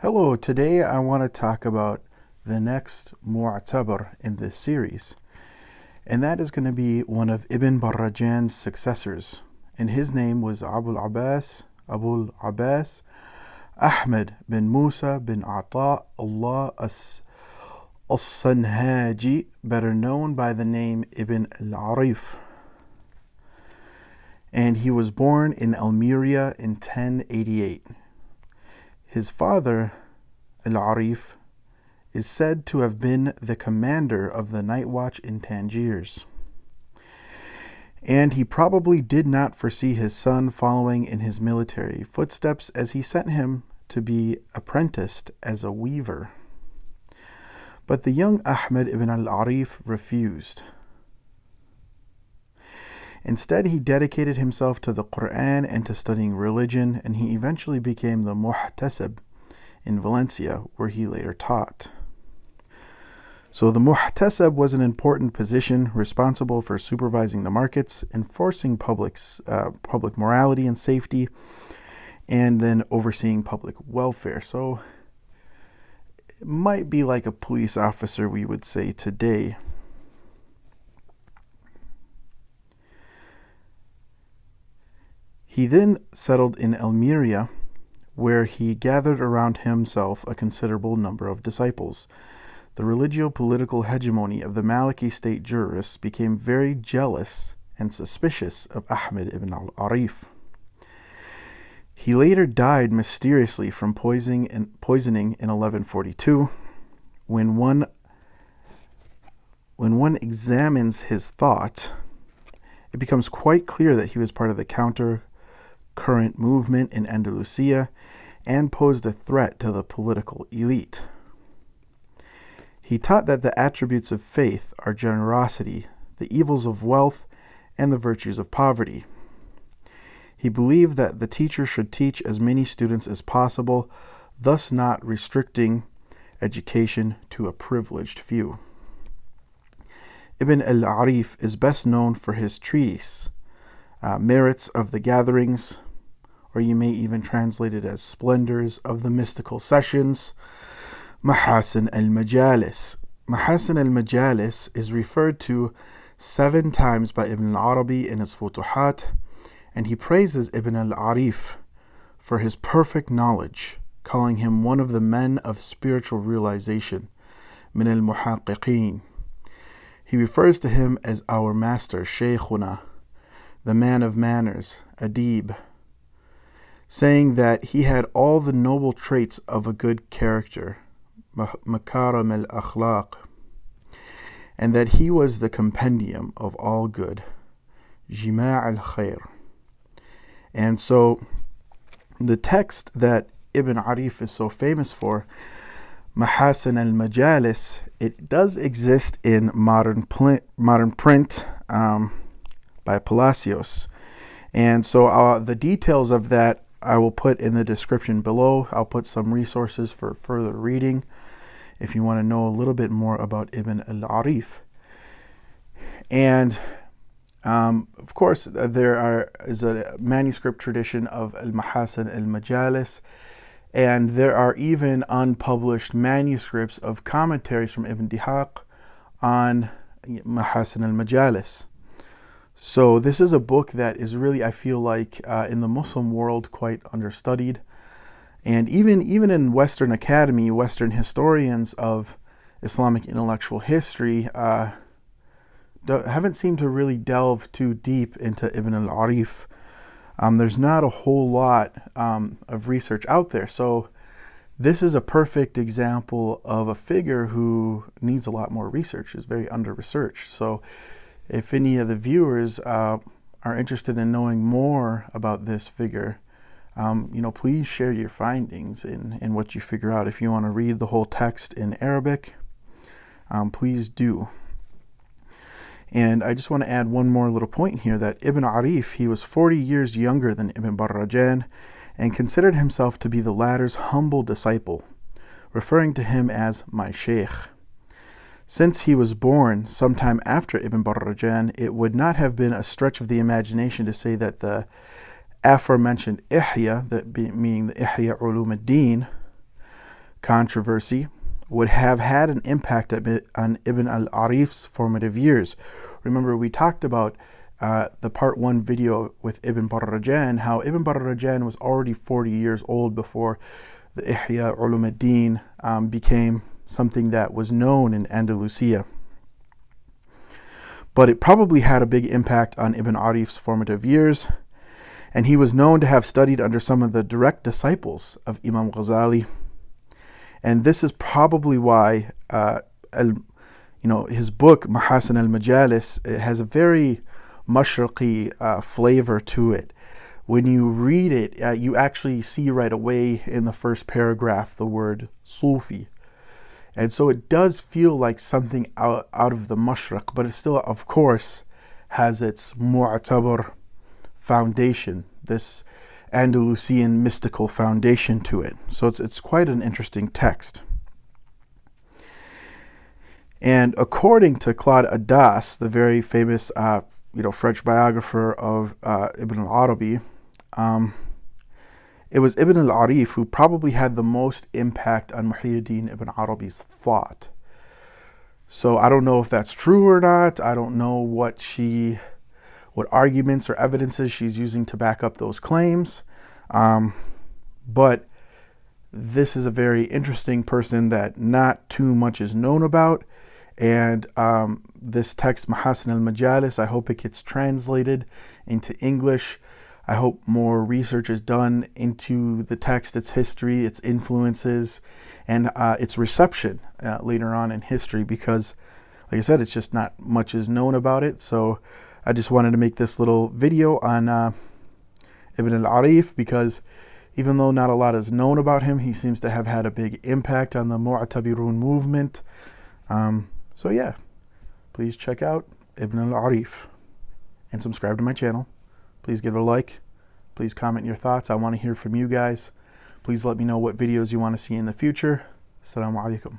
Hello, today I want to talk about the next mu'tabar in this series, and that is going to be one of Ibn Barrajan's successors, and his name was Abul Abbas Ahmad bin Musa bin Ata Allah as-Sanhaji, better known by the name Ibn al-Arīf. And he was born in Almeria in 1088. His father, al-Arīf, is said to have been the commander of the night watch in Tangiers. And he probably did not foresee his son following in his military footsteps, as he sent him to be apprenticed as a weaver. But the young Ahmad ibn al-Arīf refused. Instead, he dedicated himself to the Quran and to studying religion, and he eventually became the muhtasib in Valencia, where he later taught. So the muhtasib was an important position responsible for supervising the markets, enforcing public morality and safety, and then overseeing public welfare. So it might be like a police officer, we would say today. He then settled in Almeria, where he gathered around himself a considerable number of disciples. The religio-political hegemony of the Maliki state jurists became very jealous and suspicious of Ahmad ibn al-Arīf. He later died mysteriously from poisoning in 1142. When one examines his thought, it becomes quite clear that he was part of the counter-current movement in Andalusia and posed a threat to the political elite. He taught that the attributes of faith are generosity, the evils of wealth, and the virtues of poverty. He believed that the teacher should teach as many students as possible, thus not restricting education to a privileged few. Ibn al-Arīf is best known for his treatise, Merits of the Gatherings, or you may even translate it as Splendors of the Mystical Sessions, Maḥāsin al-Majālis. Maḥāsin al-Majālis is referred to 7 times by Ibn al-Arabi in his Futuhat, and he praises Ibn al-Arīf for his perfect knowledge, calling him one of the men of spiritual realization, min al-Muḥaqqiqīn. He refers to him as our master, Shaykhuna, the man of manners, Adib, saying that he had all the noble traits of a good character, makaram al-akhlaq, and that he was the compendium of all good, jima' al-khair. And so the text that Ibn Arīf is so famous for, Maḥāsin al-Majālis, it does exist in modern print by Palacios. And so the details of that I will put in the description below. I'll put some resources for further reading if you want to know a little bit more about Ibn al-Arīf. And of course, there is a manuscript tradition of al-Maḥāsin al-Majālis, and there are even unpublished manuscripts of commentaries from Ibn Dihaq on Maḥāsin al-Majālis. So this is a book that is really, I feel like, in the Muslim world, quite understudied. And even in Western Academy, Western historians of Islamic intellectual history haven't seemed to really delve too deep into Ibn al-Arīf. There's not a whole lot of research out there. So this is a perfect example of a figure who needs a lot more research, is very under-researched. So if any of the viewers are interested in knowing more about this figure, please share your findings in what you figure out. If you want to read the whole text in Arabic, please do. And I just want to add one more little point here, that Ibn Arīf, he was 40 years younger than Ibn Barrajan and considered himself to be the latter's humble disciple, referring to him as my sheikh. Since he was born sometime after Ibn Barrajan, it would not have been a stretch of the imagination to say that the aforementioned Ihya, meaning the Ihya Ulum ad-Din, controversy would have had an impact on Ibn al-Arīf's formative years. Remember, we talked about the part 1 video with Ibn Barrajan, how Ibn Barrajan was already 40 years old before the Ihya Ulum ad-Din became something that was known in Andalusia. But it probably had a big impact on Ibn Arīf's formative years, and he was known to have studied under some of the direct disciples of Imam Ghazali. And this is probably why his book Maḥāsin al-majālis, it has a very mashriqi flavor to it. When you read it, you actually see right away in the first paragraph the word Sufi. And so it does feel like something out of the mashriq, but it still, of course, has its mu'tabar foundation, this Andalusian mystical foundation to it. So it's quite an interesting text. And according to Claude Adas, the very famous French biographer of Ibn al-Arabi, it was Ibn al-Arīf who probably had the most impact on Muhyiddin ibn Arabi's thought. So I don't know if that's true or not. I don't know what arguments or evidences she's using to back up those claims. But this is a very interesting person that not too much is known about. And this text, Maḥāsin al-majālis, I hope it gets translated into English. I hope more research is done into the text, its history, its influences, and its reception later on in history, because, like I said, it's just not much is known about it. So I just wanted to make this little video on Ibn al-Arīf, because even though not a lot is known about him, he seems to have had a big impact on the Mu'tabirun movement. So yeah, please check out Ibn al-Arīf and subscribe to my channel. Please give it a like. Please comment your thoughts. I want to hear from you guys. Please let me know what videos you want to see in the future. Assalamu alaikum.